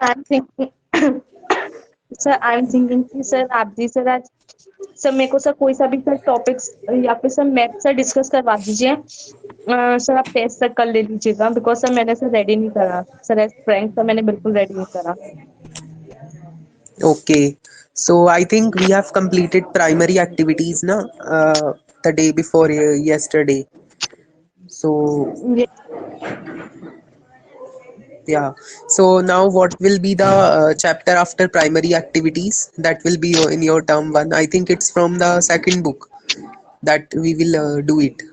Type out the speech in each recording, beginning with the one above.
I'm thinking sir I am thinking कि sir आप जी sir आज सर मेरे को सर कोई सा भी सर टॉपिक्स या फिर सर मैथ से डिस्कस करवा दीजिए। सर आप टेस्ट तक कर ले लीजिएगा बिकॉज सर मैंने सर रेडी नहीं करा सर एज फ्रेंड सर मैंने बिल्कुल रेडी नहीं करा। Okay, so I think we have completed primary activities na the day before yesterday. So ये yeah, so now what will be the chapter after primary activities? That will be in your term one. I think it's from the second book that we will do it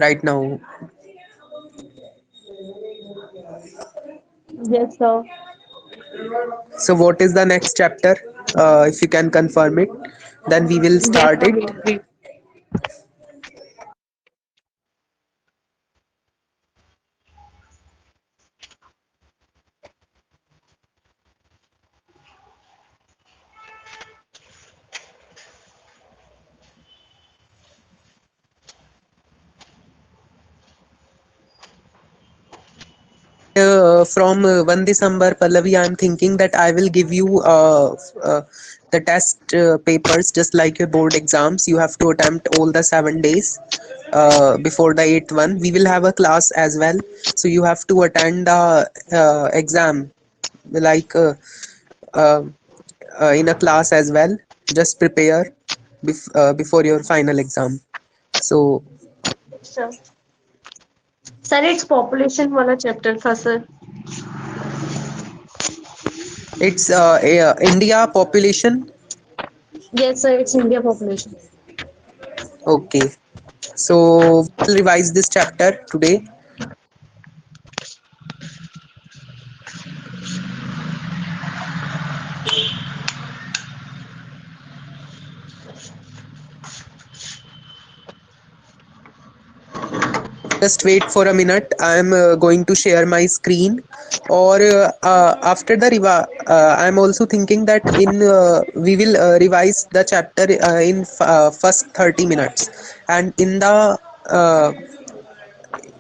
right now. Yes sir. So what is the next chapter? If you can confirm it, then we will yes start sir it. Will be. From 1 December, Pallavi, I'm thinking that I will give you the test papers just like your board exams. You have to attempt all the 7 days before the eighth one. We will have a class as well, so you have to attend the exam like uh, in a class as well. Just prepare before your final exam. So sir sir its population वाला chapter था sir. it's India population. Yes sir it's India population. Okay. So we'll revise this chapter today. Just wait for a minute. I am going to share my screen. Or after the I am also thinking that in we will revise the chapter in first 30 minutes, and uh,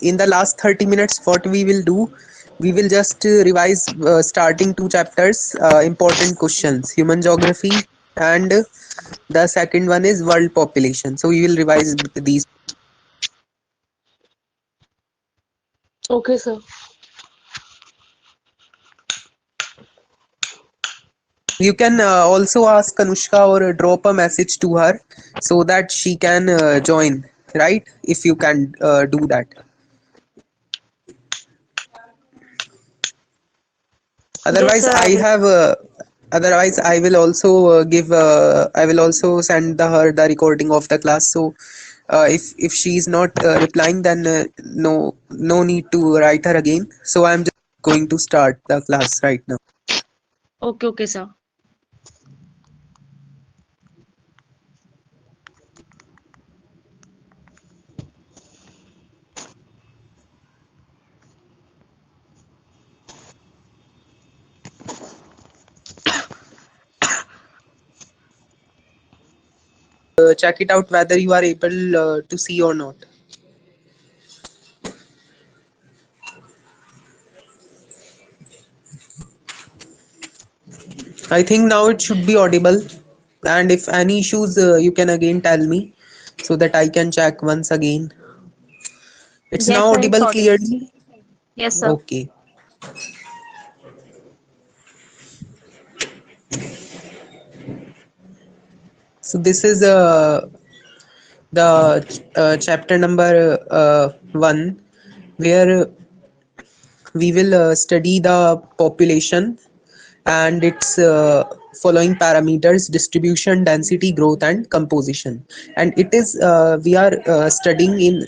in the last 30 minutes, what we will do, we will just revise starting two chapters, important questions, human geography, and the second one is world population. So we will revise these. Okay sir. You can also ask Anushka or drop a message to her so that she can join, right? If you can do that. Yes Otherwise, sir I I will. have. Otherwise, I will also give. I will also send her the recording of the class. So, if she is not replying, then no need to write her again. So I'm just going to start the class right now. Okay okay sir. Check it out whether you are able to see or not. I think now it should be audible. And if any issues, you can again tell me so that I can check once again. It's yes now sir it's audible Audible. clearly. Yes sir. Okay. So this is the chapter number one, where we will study the population and its following parameters: distribution, density, growth, and composition. And it is we are studying in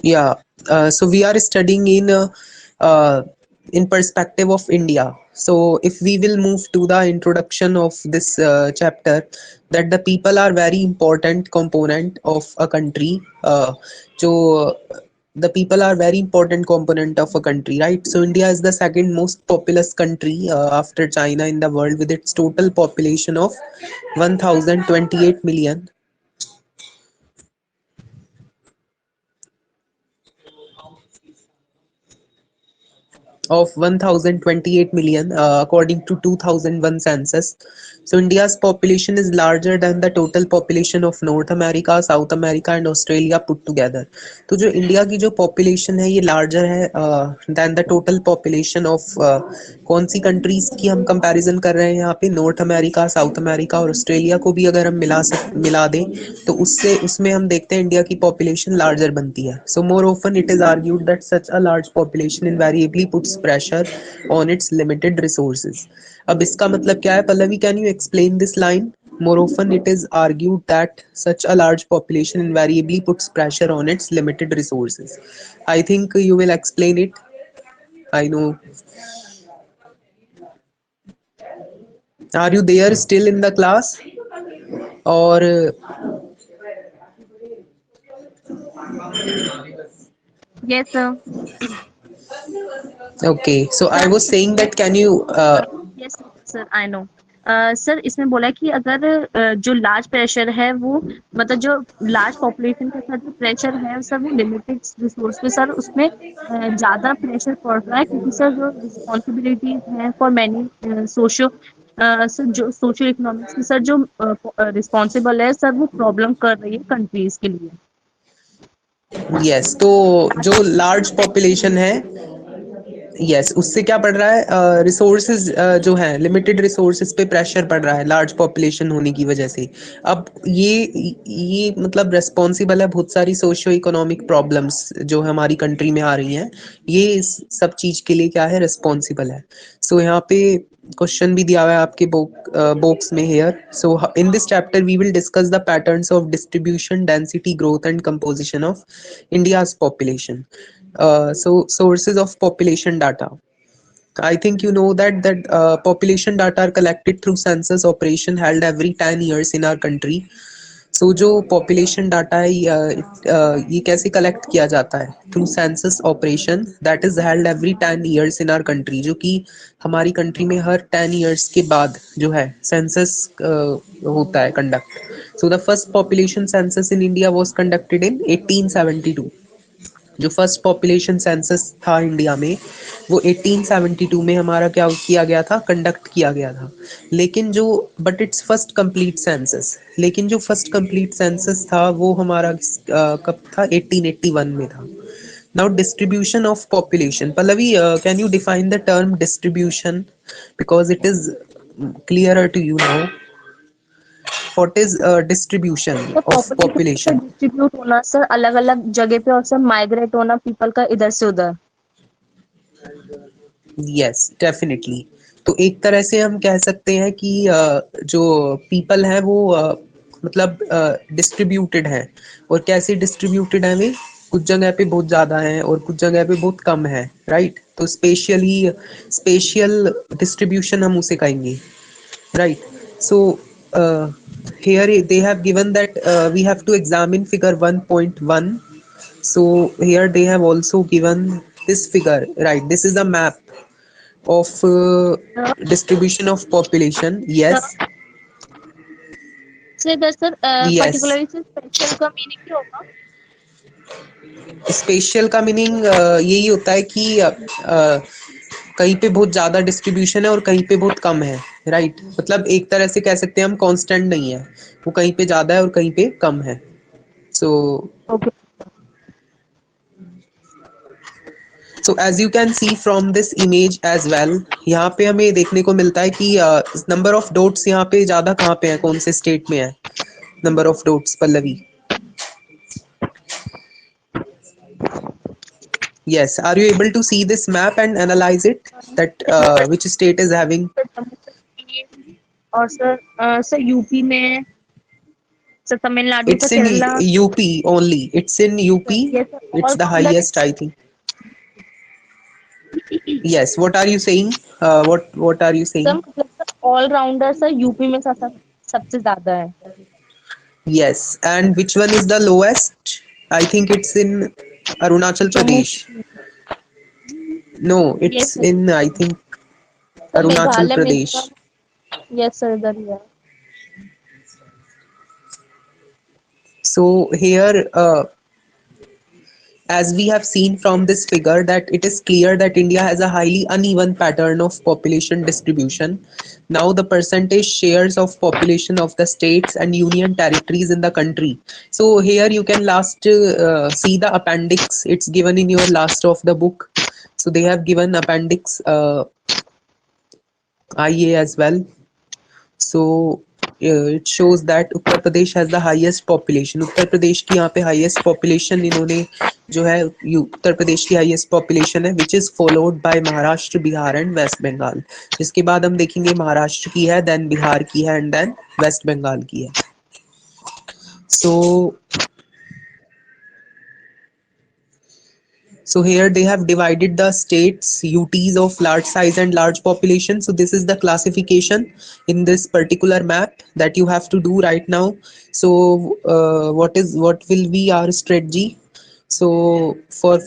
yeah, so we are studying uh, in perspective of India. So if we will move to the introduction of this chapter, that the people are very important component of a country. जो the people are very important component of a country, right? So India is the second most populous country after China in the world, with its total population of 1028 million. Of 1028 million, according to 2001 census. So India's population is larger than the total population of North America, South America and Australia put together. तो जो India की जो population है ये larger है than the total population of कौन सी countries की हम कंपैरिजन कर रहे हैं यहाँ पे, नॉर्थ अमेरिका, साउथ अमेरिका और ऑस्ट्रेलिया को भी अगर हम मिला दें तो उससे उसमें हम देखते हैं इंडिया की पॉपुलेशन लार्जर बनती है. So more often it is argued that such a large population invariably puts pressure on its limited resources. अब इसका मतलब क्या है Pallavi, can you explain this line? More often, it is argued that such a large population invariably puts pressure on its limited resources. I think you will explain it. I know. Are you there still in the class? Or Yes, sir. okay, so I sir was saying that can you yes sir I know sir इसमें बोला कि अगर जो large pressure है वो मतलब जो large population के साथ जो प्रेशर है सर वो लिमिटेड रिसोर्स पे सर उसमें ज़्यादा प्रेशर पड़ रहा है क्योंकि सर जो रिस्पॉन्सिबिलिटीज हैं फॉर मैनी सोशो सर जो सोशो इकोनॉमिक्स की सर जो रिस्पॉन्सिबल है सर वो प्रॉब्लम कर रही है कंट्रीज के लिए. यस, तो जो लार्ज पॉपुलेशन है, यस, उससे क्या पड़ रहा है, रिसोर्सेज जो है लिमिटेड रिसोर्सेज पे प्रेशर पड़ रहा है लार्ज पॉपुलेशन होने की वजह से. अब ये मतलब रेस्पॉन्सिबल है बहुत सारी सोशियो इकोनॉमिक प्रॉब्लम्स जो हमारी कंट्री में आ रही हैं, ये इस सब चीज के लिए क्या है, रिस्पॉन्सिबल है. सो यहाँ पे क्वेश्चन भी दिया हुआ है आपके बॉक्स में here. So in this chapter we will discuss the patterns of distribution, density, growth and composition of India's population. So sources of population data. I think you know that population data are collected through census operation held every 10 years in our country. So जो population data है ये कैसे collect किया जाता है? Through census operation that is held every 10 years in our country, जो कि हमारी country में हर 10 years के बाद जो है census होता है conduct. So the first population census in India was conducted in 1872. जो फर्स्ट पॉपुलेशन सेंसस था इंडिया में वो 1872 में हमारा क्या किया गया था, कंडक्ट किया गया था. लेकिन जो but it's first complete census, लेकिन जो फर्स्ट कंप्लीट सेंसस था वो हमारा कब था, 1881 में था. Now distribution of population, Pallavi can you define the term distribution because it is clearer to you now. What is distribution तो of population sir population? Distribute होना सर अलग अलग जगह पे और सर माइग्रेट होना पीपल का इधर से उधर. Yes definitely. तो एक तरह से हम कह सकते हैं कि जो पीपल है वो मतलब डिस्ट्रीब्यूटेड है. और कैसे डिस्ट्रीब्यूटेड है वे, कुछ जगह पे बहुत ज्यादा है और कुछ जगह पे बहुत कम है, राइट? तो स्पेशियल डिस्ट्रीब्यूशन हम उसे कहेंगे, right? So here they have given that we have to examine figure 1.1. So here they have also given this figure, right? This is a map of distribution of population. Yes, sir इधर sir yes. Particularly sir special का meaning क्या होगा? Special का meaning यही होता है कि कहीं पे बहुत ज्यादा डिस्ट्रीब्यूशन है और कहीं पे बहुत कम है, राइट? मतलब एक तरह से कह सकते हैं हम कांस्टेंट नहीं है, वो कहीं पे ज्यादा है और कहीं पे कम है. So okay So as you can see from this image as well, यहाँ पे हमें देखने को मिलता है कि नंबर ऑफ डॉट्स यहाँ पे ज्यादा कहाँ पे है, कौन से स्टेट में है number of dots, Pallavi? Yes, are you able to see this map and analyze it, that which state is having? Sir Jammu Kashmir और सर यूपी में sir Tamil Nadu sir It's in Kerala. UP only. It's in UP. ये sir It's all the rounder highest, I think. Yes. What are you saying? What are you sir saying? मतलब sir all rounder sir UP में sir सबसे ज्यादा है. Yes. And which one is the lowest? I think it's in Arunachal Jammu. Pradesh. No, Yes, it's sir. in, I think, Sir, Arunachal Meghalaya, Pradesh. Mizoram. Yes, sir. There you are. So here, as we have seen from this figure, that it is clear that India has a highly uneven pattern of population distribution. Now the percentage shares of population of the states and union territories in the country. So here you can last see the appendix. It's given in your last of the book. So they have given appendix IA as well. So it shows that Uttar Pradesh has the highest population. Uttar Pradesh की यहाँ पे highest population इन्होंने जो है उत्तर प्रदेश की highest population है, which is followed by Maharashtra, Bihar and West Bengal. जिसके बाद हम देखेंगे महाराष्ट्र की है, then बिहार की है and then वेस्ट बंगाल की है. So here they have divided the states UTs of large size and large population. So this is the classification in this particular map that you have to do right now. So what will be our strategy? So for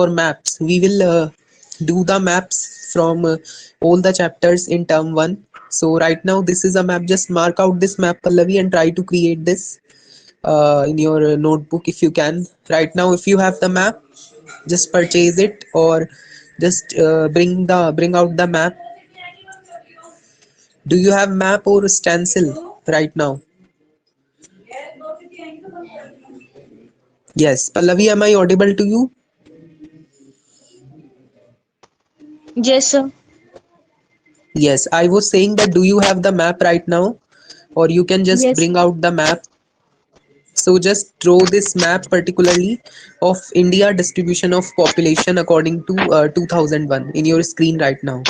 maps, we will do the maps from all the chapters in term 1. So right now this is a map. Just mark out this map, Pallavi, and try to create this in your notebook if you can. Right now, if you have the map, just purchase it, or just bring out the map. Do you have map or stencil right now? Yes, Pallavi, am I audible to you? Yes, sir. Yes, I was saying that, do you have the map right now, or you can just Yes, bring sir. out the map? So just draw this map particularly of India distribution of population according to 2001 in your screen right now.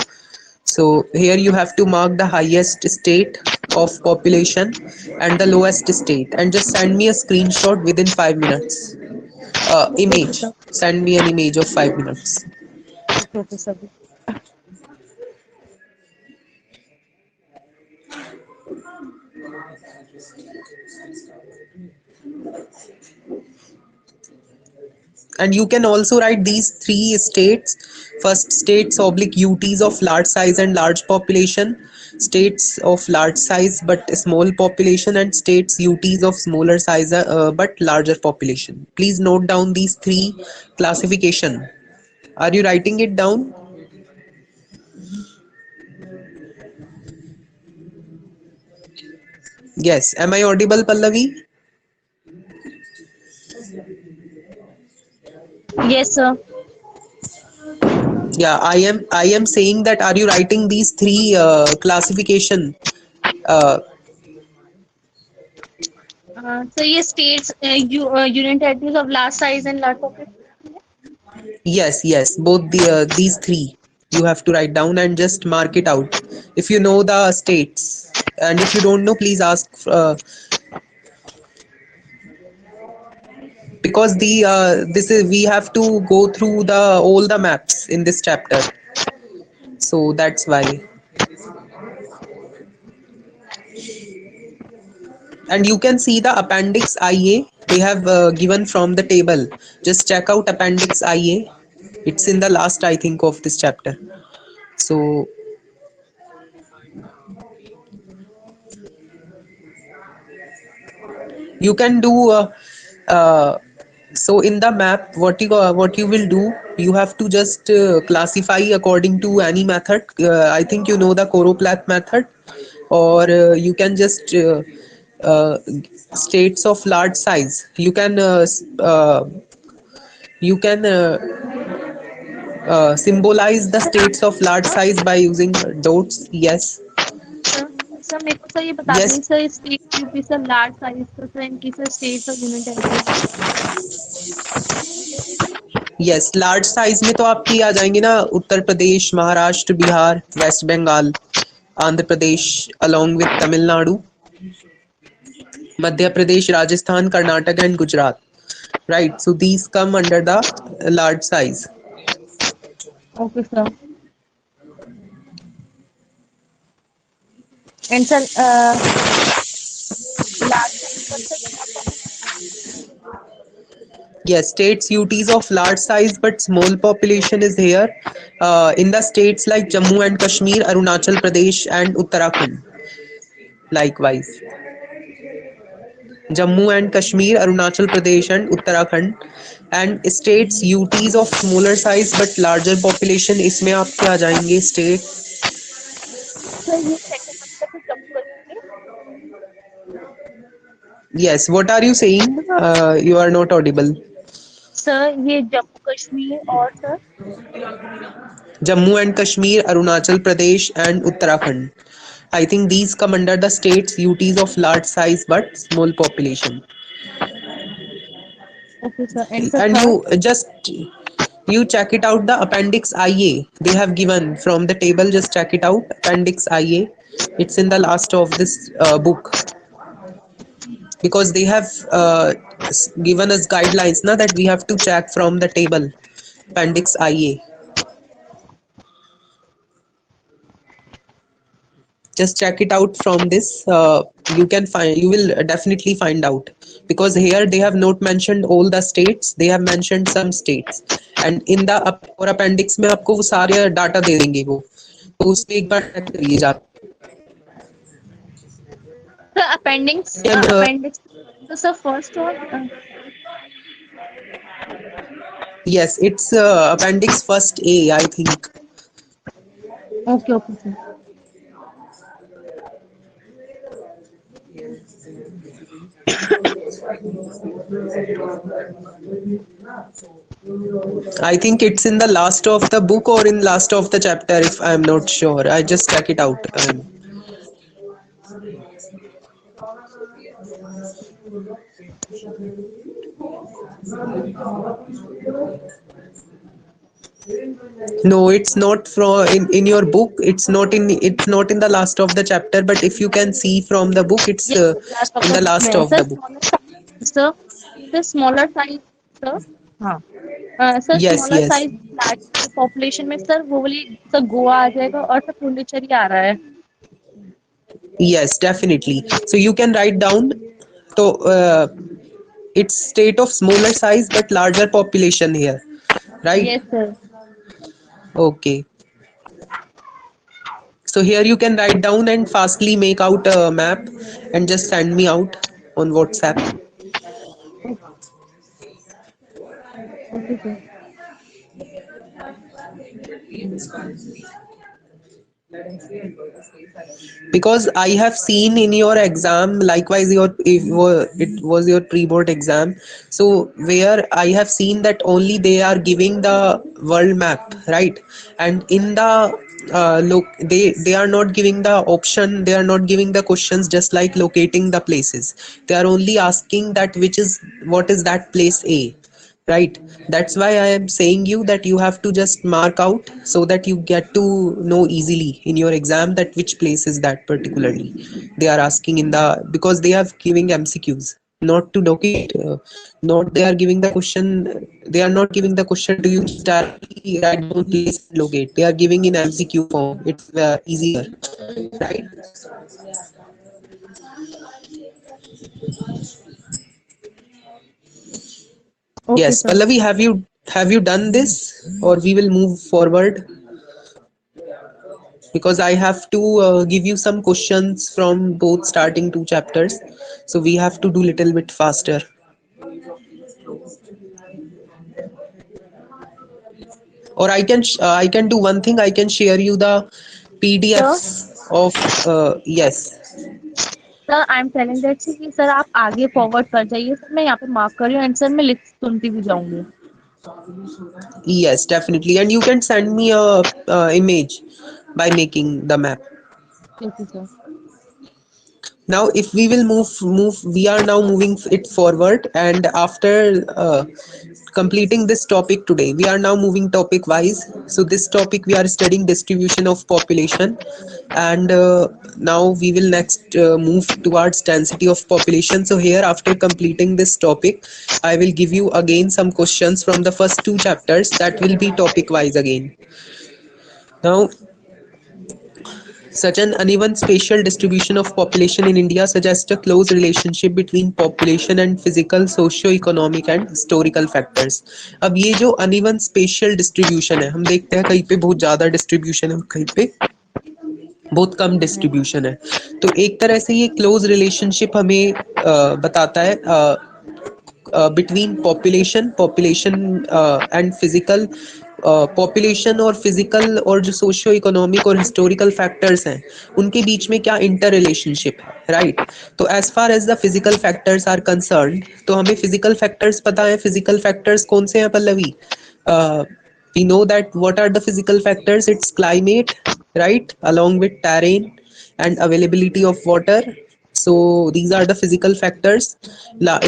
So here you have to mark the highest state of population and the lowest state, and just send me a screenshot within 5 minutes. Okay, Image. sir. Send me an image of 5 minutes. Okay, sir. And you can also write these three states. First, states oblique UTs of large size and large population, states of large size but small population, and states UTs of smaller size but larger population. Please note down these three classification. Are you writing it down? Yes. Am I audible, Pallavi? Yes, sir. Yeah, I am saying that, are you writing these three classification? Uh, So ये states, union territories of large size and large population. yes, both these three you have to write down and just mark it out. If you know the states, and if you don't know, please ask. Because the this is, we have to go through the all the maps in this chapter, so that's why. And you can see the appendix IA they have given from the table. Just check out appendix IA. It's in the last, I think, of this chapter. So you can do uh, so in the map, what you will do, you have to just classify according to any method. I think you know the Choroplath method, or you can just uh, states of large size. You can symbolize the states of large size by using dots. Yes, sir sir मेरे को sir ये बता yes. देंगे sir state UP sir large size का sir इनकी sir states और union territories. Yes, large size में तो आपकी आ जाएंगे ना, Uttar Pradesh, Maharashtra, Bihar, West Bengal, Andhra Pradesh along with Tamil Nadu, Madhya Pradesh, Rajasthan, Karnataka and Gujarat. Right, so these come under the large size. Okay sir and sir large size का sir Yes, states UTs of large size but small population is here in the states like Jammu and Kashmir, Arunachal Pradesh, and Uttarakhand. Likewise, Jammu and Kashmir, Arunachal Pradesh, and Uttarakhand. And states UTs of smaller size but larger population, इसमें आपके आ जाएंगे state. Sir ये second मतलब फिर Jammu Kashmir. Yes, what are you saying? You are not audible. Sir ये जम्मू कश्मीर और sir Jammu and Kashmir, Arunachal Pradesh, and Uttarakhand. I think these come under the states UTs of large size but small population. Okay sir and sir And third. you check it out, the appendix IA they have given from the table. Just check it out, appendix IA. It's in the last of this book, because they have given us guidelines now that we have to check from the table, appendix IA. Just check it out from this. You will definitely find out, because here they have not mentioned all the states, they have mentioned some states, and in the और appendix में आपको वो सारे data दे देंगे वो, तो उसमें एक बार check करिए जाके. सर अपेंडिक्स And, अपेंडिक्स तो सर फर्स्ट और yes, it's appendix first A, I think. Okay okay sir. I think it's in the last of the book or in last of the chapter, if I'm not sure. I just check it out. No, it's not from in your book. It's not in the last of the chapter. But if you can see from the book, it's ये last of in the the book में last है of sir the book. Smaller size sir. हाँ sir Yes, smaller yes, size large population में sir वो वाली sir Goa आ जाएगा और sir Puducherry आ रहा है। yes, definitely. So you can write down. So it's state of smaller size but larger population here, right? Yes sir. Okay. So here you can write down and fastly make out a map and just send me out on WhatsApp. Okay sir. Because I have seen in your exam, likewise it was your pre-board exam, so where I have seen that only they are giving the world map, right? And in the look, they are not giving the option, they are not giving the questions just like locating the places. They are only asking that what is that place A, right? That's why I am saying you that you have to just mark out, so that you get to know easily in your exam that which place is that particularly they are asking in the, because they are giving MCQs, not to locate, not they are giving the question, they are not giving the question to you just directly write down place and locate. They are giving in MCQ form. It's easier, right? Okay Yes, sir. Pallavi, have you done this, or we will move forward? Because I have to give you some questions from both starting two chapters, so we have to do little bit faster. Or I can do one thing. I can share you the sir PDFs of yes. Sir I am telling that कि sir आप आगे forward कर जाइए sir, मैं यहाँ पे mark कर रही हूँ एंड सर मैं लिख सुनती भी जाऊंगी। Yes, definitely, and you can send me a image by making the map. Okay sir. Now if we will move we are now moving it forward, and after completing this topic today, we are now moving topic wise. So this topic we are studying distribution of population, and now we will next move towards density of population. So here, after completing this topic, I will give you again some questions from the first two chapters that will be topic wise again. Now Such an uneven spatial distribution of population in India suggests a close relationship between population and physical, socio-economic and historical factors. अब ये जो uneven spatial distribution है, हम देखते हैं कहीं पे बहुत ज़्यादा distribution है, कहीं पे बहुत कम डिस्ट्रीब्यूशन है. तो एक तरह से ये क्लोज रिलेशनशिप हमें बताता है between population and physical population और फिजिकल और जो सोशियो इकोनॉमिक और हिस्टोरिकल फैक्टर्स हैं उनके बीच में क्या इंटर रिलेशनशिप है, राइट. तो as far as the physical factors are concern, तो हमें फिजिकल फैक्टर्स पता है. फिजिकल फैक्टर्स कौन से हैं Pallavi? We know that what are the physical factors? It's climate, right, along with terrain and availability of water. So these are the physical factors.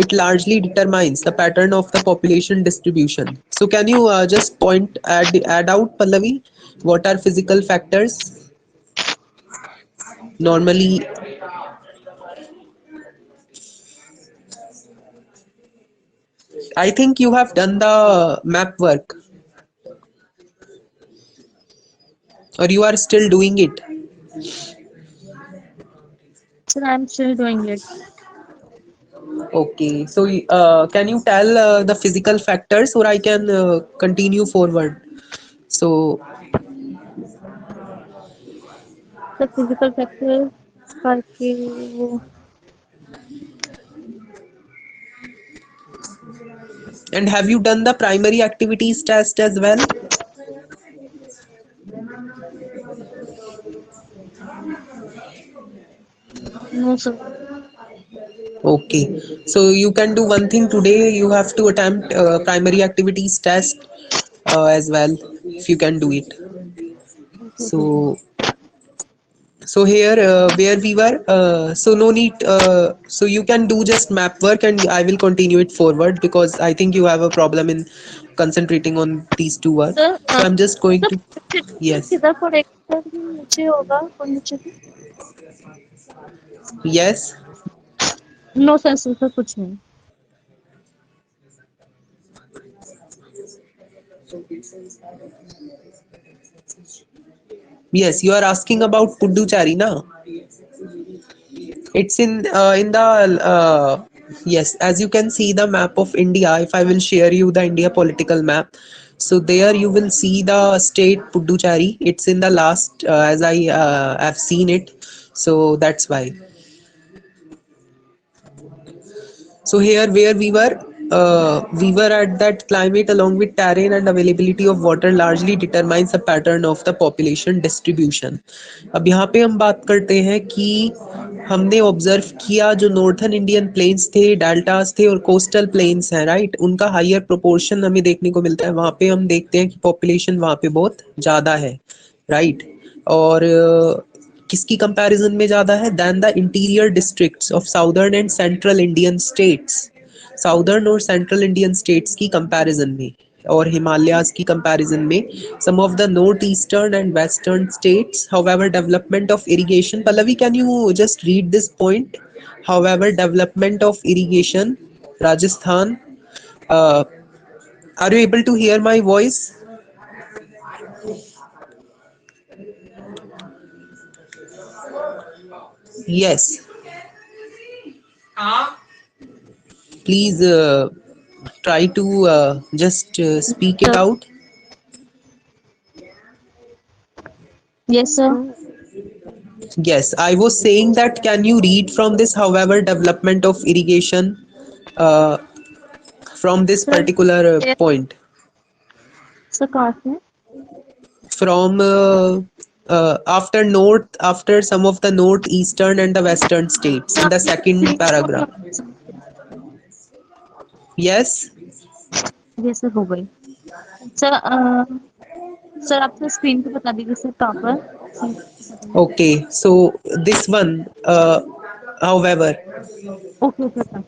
It largely determines the pattern of the population distribution. So can you just add out, Pallavi, what are physical factors normally? I think you have done the map work, or you are still doing it. Sir, I'm still doing it. Okay, so can you tell the physical factors, or I can continue forward? So The physical factors करके वो and have you done the primary activities test as well? no sir. Okay, so you can do one thing today. You have to attempt primary activities test as well, if you can do it. Okay. So here where we were, so no need, so you can do just map work and I will continue it forward because I think you have a problem in concentrating on these two work. Sir, So I'm just going sir to, yes, किधर पड़ेगा sir? नीचे होगा और नीचे भी? yes, no sir, sir कुछ नहीं. yes, you are asking about Puducherry, na? It's in the yes, as you can see the map of India. If I will share you the India political map, so there you will see the state Puducherry. It's in the last, as I have seen it. So that's why. So here where we were at that climate along with terrain and availability of water largely determines the pattern of the population distribution. अब यहाँ पे हम बात करते हैं कि हमने observe किया जो नॉर्थन इंडियन प्लेन्स थे, डेल्टास थे और कोस्टल प्लेन्स हैं, राइट, उनका हायर प्रोपोर्शन हमें देखने को मिलता है. वहाँ पे हम देखते हैं कि पॉपुलेशन वहाँ पे बहुत ज़्यादा है, राइट. और किसकी कंपैरिजन में ज़्यादा है? Than the interior districts of southern and central Indian states. Southern और सेंट्रल इंडियन स्टेट्स की कंपैरिजन में और हिमालयाज की कंपैरिजन में some of the northeastern and western states. However, development of irrigation, Pallavi, can you just read this point? However, development of irrigation, Rajasthan, uh, are you able to hear my voice? Yes, please try to just speak it Sir, out. yes sir. Yes, I was saying that can you read from this, however, development of irrigation uh, from this Sir, particular yes, point? sir कहाँ से? From after some of the northeastern and the western states in the second paragraph. Yes. Yes sir, हो गई. Sir sir आप sir screen पे बता दीजिए sir कहाँ पर. Okay, so this one, however, Okay, okay, sir.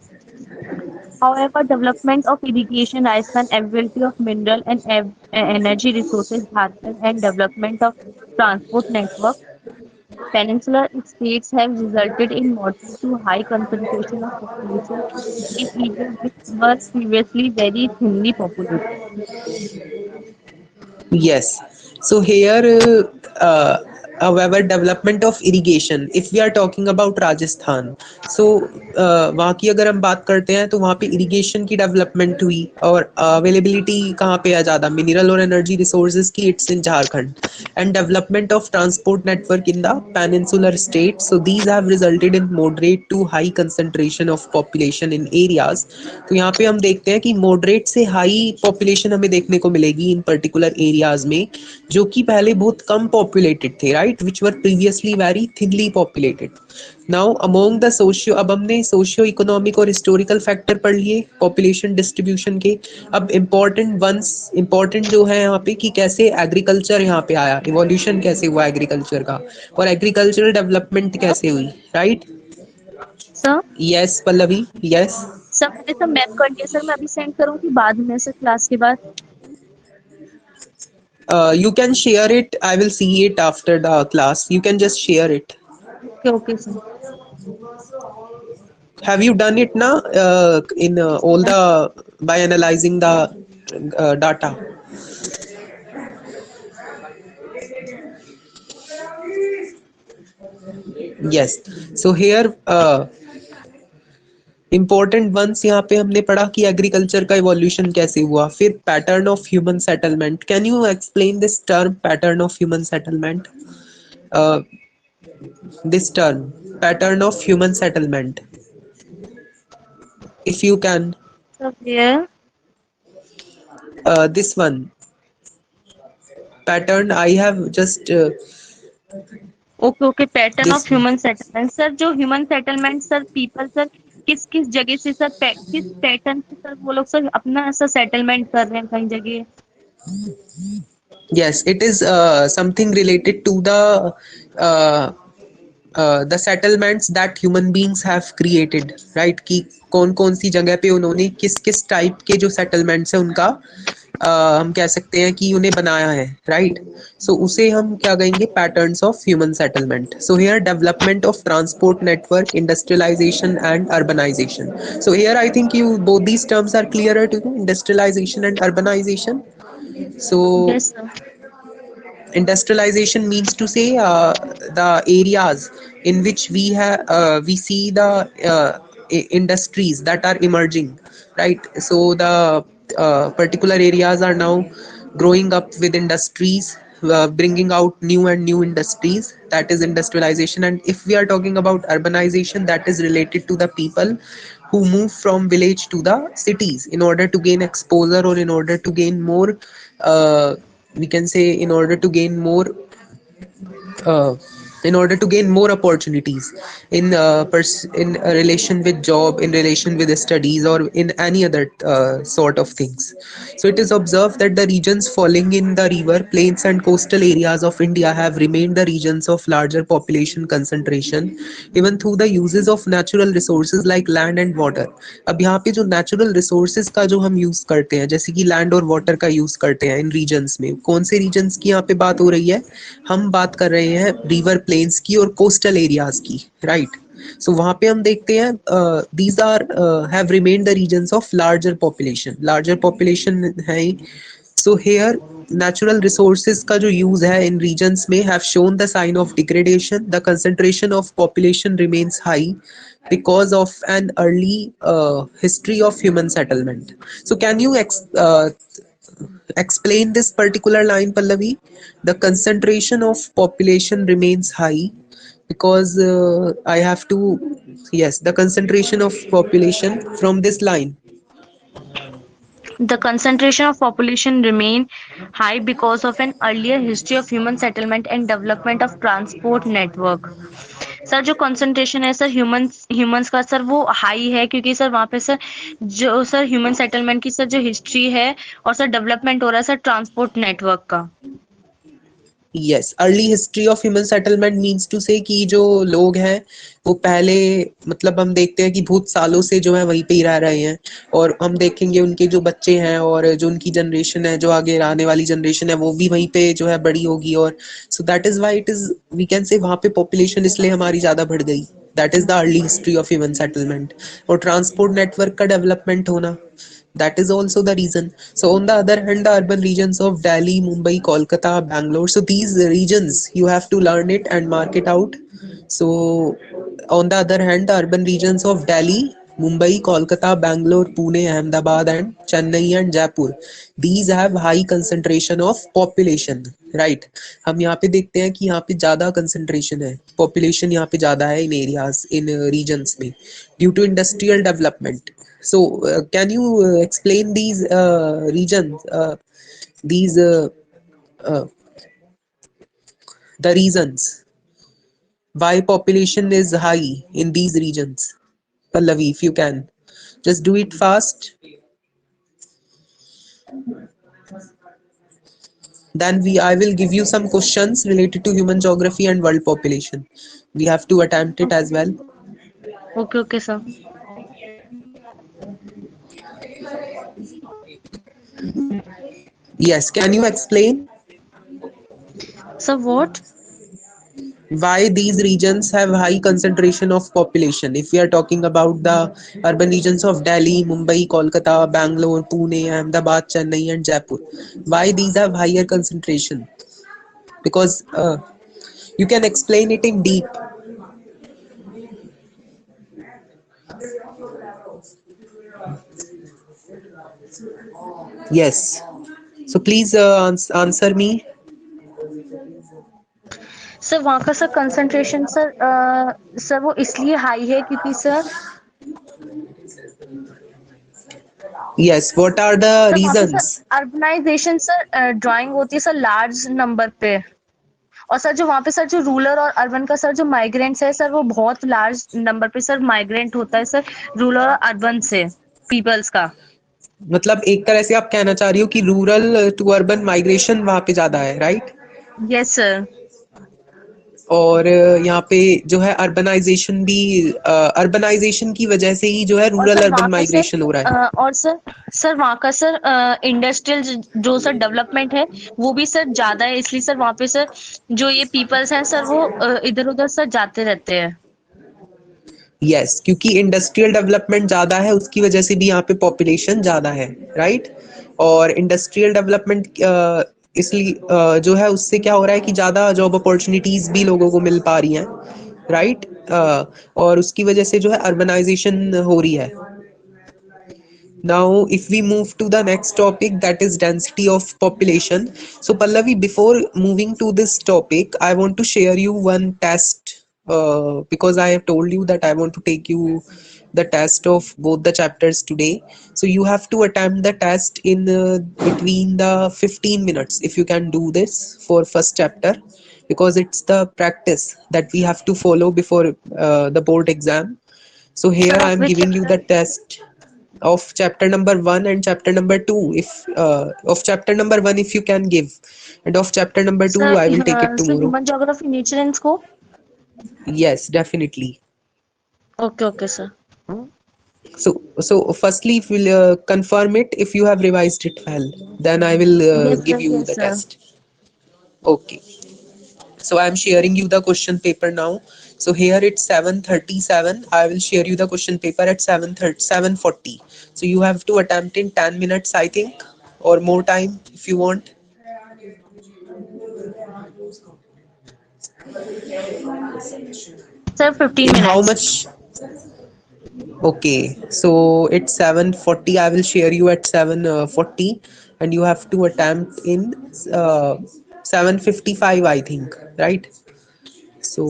However, development of irrigation, rice and availability of mineral and energy resources, Jharkhand, and development of transport network, peninsular states have resulted in moderate to high concentration of population in areas which were previously very thinly populated. yes. So here, however, development of irrigation, if we are talking about Rajasthan, so वहाँ की अगर हम बात करते हैं तो वहाँ पे इरिगेशन की डेवलपमेंट हुई, और अवेलेबिलिटी कहाँ पे है ज़्यादा मिनरल और एनर्जी रिसोर्सेज की, it's in Jharkhand. And development of transport network in the peninsular states, so these have resulted in moderate to high concentration of population in areas. तो यहाँ पे हम देखते हैं कि moderate से high population हमें देखने को मिलेगी इन particular areas में, जो कि पहले बहुत कम populated थे, right, which were previously very thinly populated. Now among the socio, अब हमने सोशियो इकोनॉमिक और हिस्टोरिकल फैक्टर पढ़ लिए पॉपुलेशन डिस्ट्रीब्यूशन के. अब इम्पोर्टेंट जो है यहाँ पे कि कैसे एग्रीकल्चर यहाँ पे आया, इवोल्यूशन कैसे हुआ एग्रीकल्चर का, और एग्रीकल्चरल डेवलपमेंट कैसे हुई, right. Sir yes Pallavi, yes. Sir मैंने सब मैप कर लिया सर, मैं अभी सेंड करूँगी बाद में सर क्लास के बाद. You can share it, I will see it after the class, you can just share it. Okay sir. Have you done it now in all the by analyzing the data? Yes. So here important ones यहाँ पे हमने पढ़ा कि agriculture का evolution कैसे हुआ, फिर pattern of human settlement. Can you explain this term pattern of human settlement? This term pattern of human settlement, if you can. Sir here This one pattern I have just okay pattern this of human settlement. Sir जो human settlement sir people sir किस किस जगह से sir किस pattern से sir वो लोग sir अपना ऐसा सेटलमेंट कर रहे हैं कहीं जगह. yes, it is something related to the settlements that human beings have created, right, कि कौन कौन सी जगह पे उन्होंने किस किस टाइप के जो सेटलमेंट्स है उनका हम कह सकते हैं कि उन्हें बनाया है, राइट. सो उसे हम क्या कहेंगे, patterns of human settlement. So here development of transport network, industrialization and urbanization. So here I think you both these terms are clear to you, industrialization and urbanization. So yes sir. industrialization means to say the areas in which we see the industries that are emerging, right. So the particular areas are now growing up with industries, bringing out new and new industries, that is industrialization. And if we are talking about urbanization, that is related to the people who move from village to the cities in order to gain exposure, or in order to gain more we can say in order to gain more uh, in order to gain more opportunities in in a relation with job, in relation with studies, or in any other sort of things. So it is observed that the regions falling in the river plains and coastal areas of India have remained the regions of larger population concentration, even through the uses of natural resources like land and water. अब यहाँ पे जो natural resources का जो हम use करते हैं, जैसे कि land और water का use करते हैं इन regions में, कौन से regions की यहाँ पे बात हो रही है, हम बात कर रहे हैं river plains की और coastal areas की, right. So वहाँ पे हम देखते हैं these are have remained the regions of larger population है. So here natural resources का जो use है in regions में have shown the sign of degradation. The concentration of population remains high because of an early history of human settlement. So can you explain this particular line, Pallavi? The concentration of population remains high because I have to, yes, the concentration of population from this line. The concentration of population remain high because of an earlier history of human settlement and development of transport network. Sir जो concentration है sir humans का sir वो high है क्योंकि sir वहाँ पे sir जो sir human settlement की सर जो हिस्ट्री है और सर डेवलपमेंट हो रहा है सर ट्रांसपोर्ट नेटवर्क का. Yes, early history of human settlement means to say कि जो लोग हैं वो पहले मतलब हम देखते हैं कि बहुत सालों से जो है वहीं पे ही रह रहे हैं, और हम देखेंगे उनके जो बच्चे हैं और जो उनकी जनरेशन है, जो आगे आने वाली जनरेशन है, वो भी वहीं पे जो है बड़ी होगी. और so that is why it is we can say वहाँ पे पॉपुलेशन इसलिए हमारी ज्यादा बढ़ गई. That is the early history of human settlement. और ट्रांसपोर्ट नेटवर्क का डेवलपमेंट होना, That is also the reason. So on the other hand, the urban regions of Delhi, Mumbai, Kolkata, Bangalore, so these regions you have to learn it and mark it out. So on the other hand, the urban regions of Delhi, Mumbai, Kolkata, Bangalore, Pune, Ahmedabad, and Chennai and Jaipur, these have high concentration of population, right? हम यहाँ पे देखते हैं कि यहाँ पे ज़्यादा concentration है, population यहाँ पे ज़्यादा है in areas, in regions में, due to industrial development. So can you explain these regions, these uh, the reasons why population is high in these regions? Pallavi, if you can, just do it fast. Then I will give you some questions related to human geography and world population. We have to attempt it as well. Okay, okay, sir. Yes, can you explain Sir, what? why these regions have high concentration of population? If we are talking about the urban regions of Delhi, Mumbai, Kolkata, Bangalore, Pune, Ahmedabad, Chennai, and Jaipur, why these have higher concentration? Because you can explain it in deep. Yes. So please answer me. Sir वहाँ का sir concentration sir sir वो इसलिए high है क्योंकि sir Yes. What are the sir वहाँ पे sir reasons? Urbanization sir drawing होती है सर लार्ज नंबर पे, और सर जो वहाँ पे सर जो रूरल और अर्बन का सर जो माइग्रेंट्स है सर वो बहुत लार्ज नंबर पे सर माइग्रेंट होता है सर रूरल और अर्बन से पीपल्स का। मतलब एक तरह से आप कहना चाह रही हो कि रूरल टू अर्बन माइग्रेशन वहां पे ज्यादा है, राइट? Yes sir. और यहाँ पे जो है अर्बनाइजेशन भी, अर्बनाइजेशन की वजह से ही जो है और रूरल सर वहाँ अर्बन पे सर माइग्रेशन हो रहा है। और सर वहाँ का सर इंडस्ट्रियल जो सर डेवलपमेंट है वो भी सर ज्यादा है, इसलिए सर वहाँ पे सर जो ये पीपल्स हैं सर वो इधर उधर सर जाते रहते हैं। यस, क्योंकि इंडस्ट्रियल डेवलपमेंट ज्यादा है उसकी वजह से भी यहाँ पे पॉपुलेशन ज्यादा है, राइट? और इंडस्ट्रियल डेवलपमेंट इसलिए जो है उससे क्या हो रहा है कि ज्यादा जॉब अपॉर्चुनिटीज भी लोगों को मिल पा रही हैं, राइट? और उसकी वजह से जो है अर्बनाइजेशन हो रही है। Now, if we move to the next topic, that is density of population. So, Pallavi, before moving to this topic, I want to share you one test because I have told you that I want to take you the test of both the chapters today. So, you have to attempt the test in between the 15 minutes if you can do this for first chapter, because it's the practice that we have to follow before the board exam. So, here sir I of am which giving you the test of chapter number 1 and chapter number 2, if of chapter number 1 if you can give, and of chapter number 2 I will take it sir tomorrow. Human geography nature and scope. Yes, definitely. Okay okay sir. So firstly, if you'll confirm it if you have revised it well, then I will give you yes the sir. test. Okay, so I'm sharing you the question paper now. So here it's 7:37. I will share you the question paper at 7:40. So you have to attempt in 10 minutes, I think, or more time if you want. Sir 15 In how minutes. much? Okay, so it's 7:40. I will share you at 7:40, and you have to attempt in 7:55, I think, right? So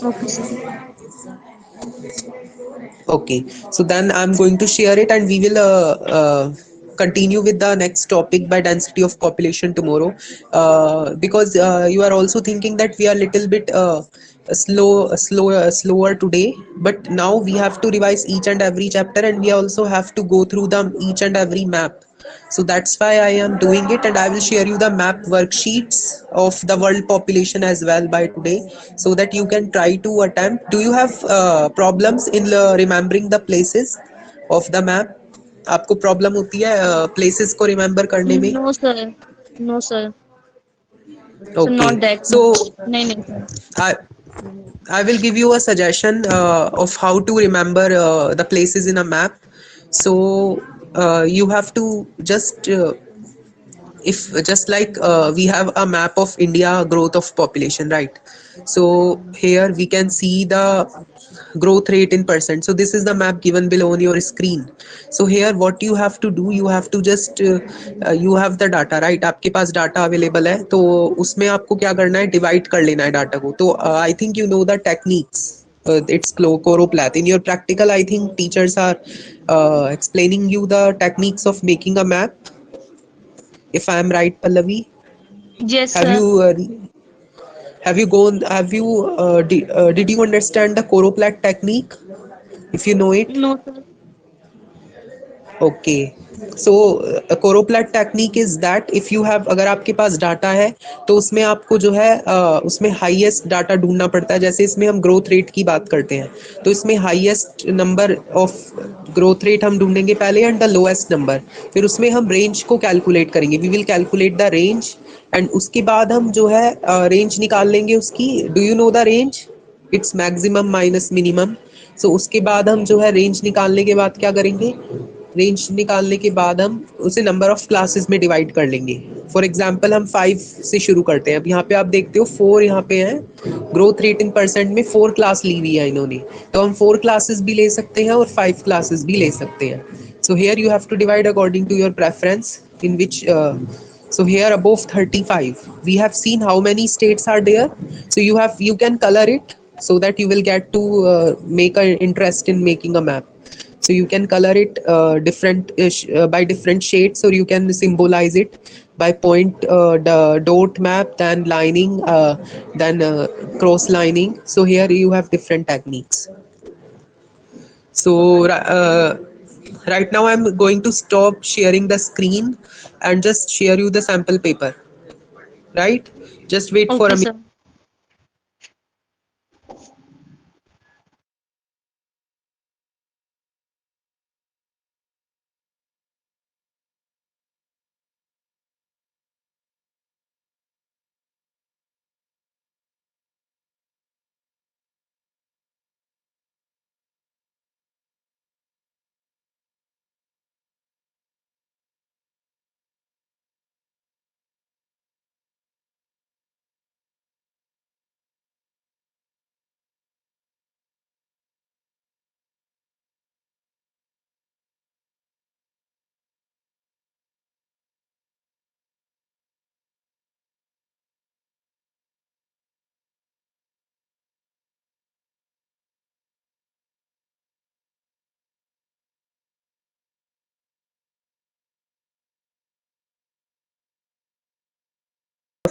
okay sir. okay, so then I'm going to share it, and we will continue with the next topic by density of population tomorrow. Because you are also thinking that we are little bit slower today, but now we have to revise each and every chapter, and we also have to go through them each and every map. So that's why I am doing it, and I will share you the map worksheets of the world population as well by today, so that you can try to attempt. Do you have problems in remembering the places of the map? आपको problem होती है places को remember करने में? No sir, no sir. So Okay, not that so much. नहीं sir. I I will give you a suggestion of how to remember the places in a map. So you have to just if just like we have a map of India growth of population, right? So here we can see the growth rate in percent. So this is the map given below on your screen. So here what you have to do, you have to just you have the data, right? आपके पास data available है, तो उसमें आपको क्या करना है, divide कर लेना है डाटा को. तो आई think you know the techniques. It's Coroplath. In your practical, I think teachers are explaining you the techniques of making a map. If I am right, Pallavi, Yes have sir. you have you gone? Have you did you understand the Coroplath technique? If you know it. No sir. Okay. So choropleth technique is that if you have, अगर आपके पास data है तो उसमें आपको जो है उसमें highest data ढूंढना पड़ता है. जैसे इसमें हम ग्रोथ रेट की बात करते हैं, तो इसमें highest number of growth rate हम ढूंढेंगे पहले एंड द लोएस्ट नंबर. फिर उसमें हम रेंज को कैलकुलेट करेंगे. We will calculate the range and उसके बाद हम जो है रेंज निकाल लेंगे उसकी. Do you know the range? It's maximum minus minimum. So उसके बाद हम जो है रेंज निकालने के बाद क्या करेंगे, रेंज निकालने के बाद हम उसे नंबर ऑफ क्लासेस में डिवाइड कर लेंगे. फॉर एग्जांपल हम 5 से शुरू करते हैं. अब यहाँ पे आप देखते हो 4 यहाँ पे है. ग्रोथ रेट इन परसेंट में 4 क्लास ली हुई है इन्होंने, तो हम 4 क्लासेस भी ले सकते हैं और 5 क्लासेस भी ले सकते हैं. So here you have to divide according to your preference in which. So here above 35 we have seen how many states are there. So you can color it so that you will get to make an interest in making a map. So you can color it different by different shades, or you can symbolize it by point the dot map, then lining, then cross lining. So here you have different techniques. So right now I'm going to stop sharing the screen and just share you the sample paper, right? Just wait for a Okay minute. sir.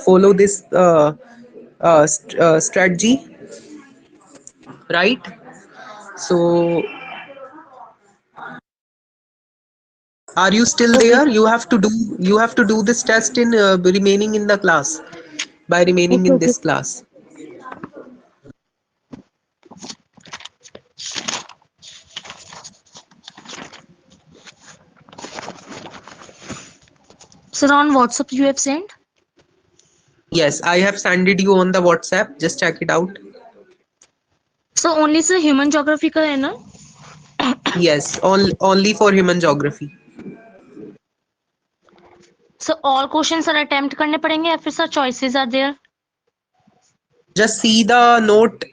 Follow this strategy, right? So are you still Okay there? sir. You have to do this test in remaining in the class, by remaining Okay in okay. this class. Sir on WhatsApp you have sent. Yes, I have sent it you on the WhatsApp. Just check it out. So only sir human geography का है ना? Yes, only for human geography. So all questions are attempt करने पड़ेंगे या फिर sir choices are there? Just see the note.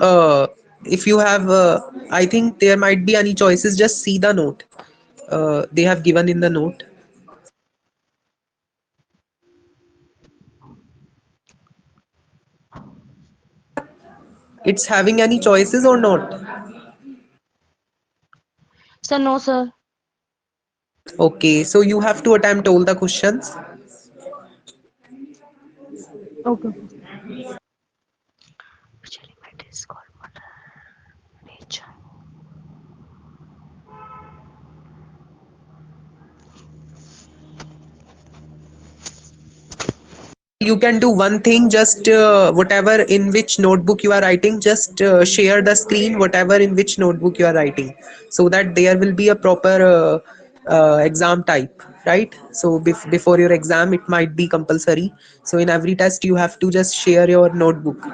If you have, I think there might be any choices. Just see the note. They have given in the note. It's having any choices or not? Sir no sir. Okay, so you have to attempt all the questions. Okay okay. Actually my Discord water nature. You can do one thing, just whatever in which notebook you are writing, just share the screen, whatever in which notebook you are writing, so that there will be a proper exam type, right? So before your exam it might be compulsory, so in every test you have to just share your notebook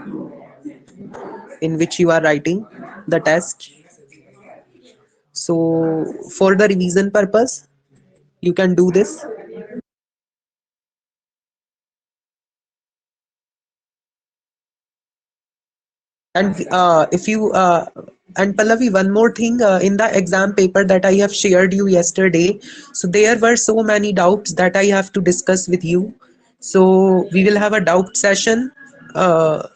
in which you are writing the test. So for the revision purpose you can do this. And if you and Pallavi, one more thing, in the exam paper that I have shared you yesterday, so there were so many doubts that I have to discuss with you. So we will have a doubt session, uh,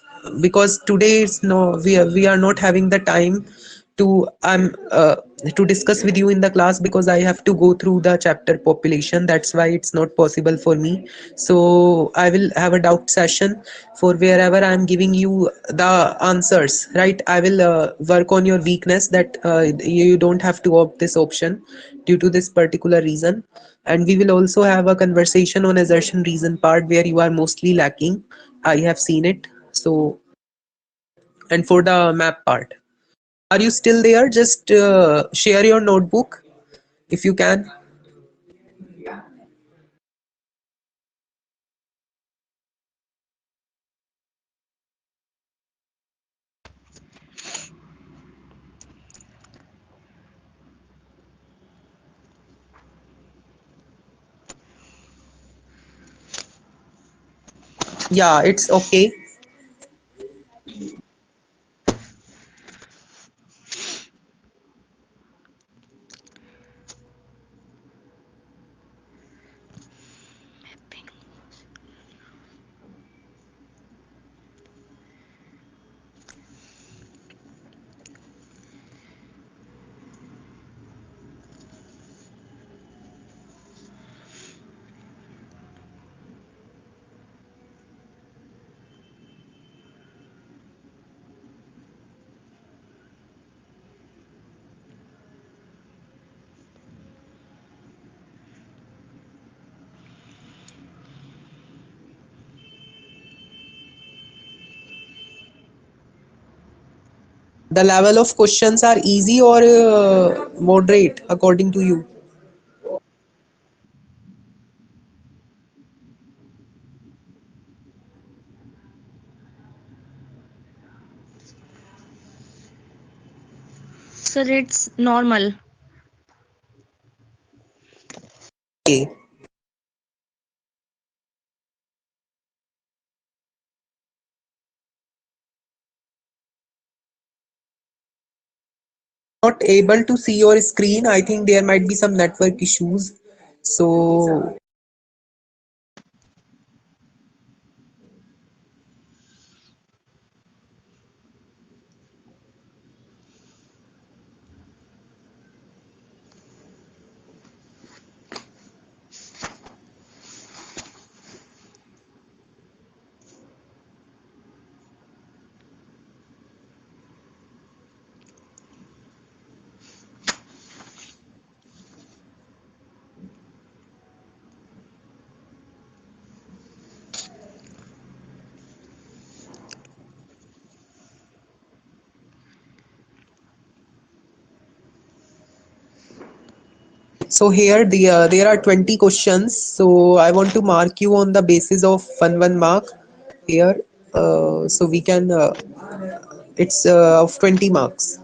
because today is no, we are not having the time to to discuss with you in the class, because I have to go through the chapter population. That's why it's not possible for me. So I will have a doubt session for wherever I'm giving you the answers, right? I will work on your weakness, that you don't have to opt this option due to this particular reason. And we will also have a conversation on assertion reason part where you are mostly lacking. I have seen it. So, and for the map part, are you still there? Just share your notebook if you can. Yeah, it's okay. The level of questions are easy or moderate according to you? Sir, it's normal. Okay. Not able to see your screen. I think there might be some network issues. So so here there are 20 questions. So I want to mark you on the basis of one mark here. So we can it's of 20 marks.